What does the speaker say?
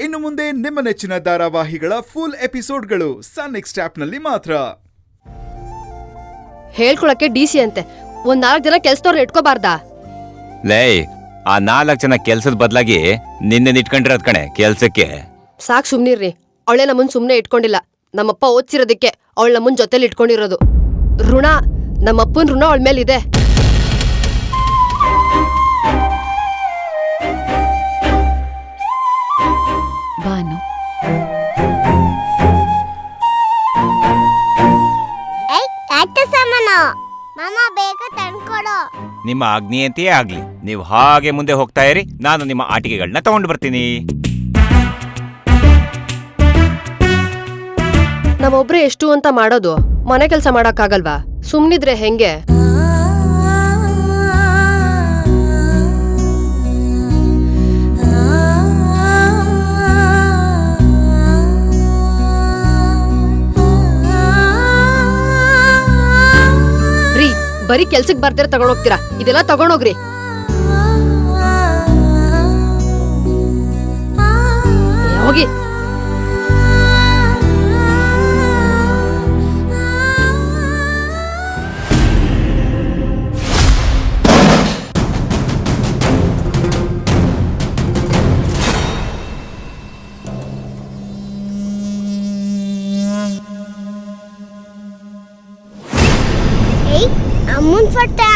ಇನ್ನು ಮುಂದೆ ನಿಮ್ಮ ನೆಚ್ಚಿನ ಧಾರಾವಾಹಿಗಳ ಫುಲ್ ಎಪಿಸೋಡ್ಗಳು ಸನ್ ನೆಕ್ಸ್ಟ್ ಆಪ್ನಲ್ಲಿ ಮಾತ್ರ. ಹೇಳ್ಕೊಳಕ್ಕೆ ಡಿಸಿ ಅಂತೆ, ಒಂದ್ 4 ಜನ ಕೆಲ್ಸದವ್ರು ಇಟ್ಕೋಬಾರ್ದಾ? ಲೇ, ಆ 4 ಜನ ಕೆಲ್ಸದ ಬದಲಾಗಿ ನಿನ್ನೆ ಇಟ್ಕೊಂಡಿರೋದ್ ಕಣೆ ಕೆಲ್ಸಕ್ಕೆ. ಸಾಕ್ ಸುಮ್ನಿರ್ರಿ. ಅವಳೆ ನಮ್ಮನ್ ಸುಮ್ನೆ ಇಟ್ಕೊಂಡಿಲ್ಲ. ನಮ್ಮಪ್ಪ ಓದ್ಸಿರೋದಕ್ಕೆ ಅವಳ ನಮ್ಮನ್ ಜೊತೆಲಿ ಇಟ್ಕೊಂಡಿರೋದು. ಋಣ, ನಮ್ಮಪ್ಪನ್ ಋಣ ಅವಳ ಮೇಲಿದೆ. ಬಾನು, ಮಾಮ ಬೇಗ ತಂದ್ಕೊಡು. ನಿಮ್ಮ ಆಜ್ಞೆಯಂತೆಯೇ ಆಗ್ಲಿ. ನೀವು ಹಾಗೆ ಮುಂದೆ ಹೋಗ್ತಾ ಇರಿ, ನಾನು ನಿಮ್ಮ ಆಟಿಕೆಗಳನ್ನ ತಗೊಂಡು ಬರ್ತೀನಿ. ನಾವೊಬ್ರೆ ಎಷ್ಟು ಅಂತ ಮಾಡೋದು? ಮನೆ ಕೆಲ್ಸ ಮಾಡಕ್ಕಾಗಲ್ವಾ? ಸುಮ್ನಿದ್ರೆ ಹೆಂಗೆ? ಬರೀ ಕೆಲ್ಸಕ್ ಬರ್ದಿರ ತಗೊಂಡೋಗ್ತೀರಾ? ಇದೆಲ್ಲ ತಗೊಂಡೋಗ್ರಿ. ಹೋಗಿ. ಅಮ್ಮನ್ ಫೋಟೋ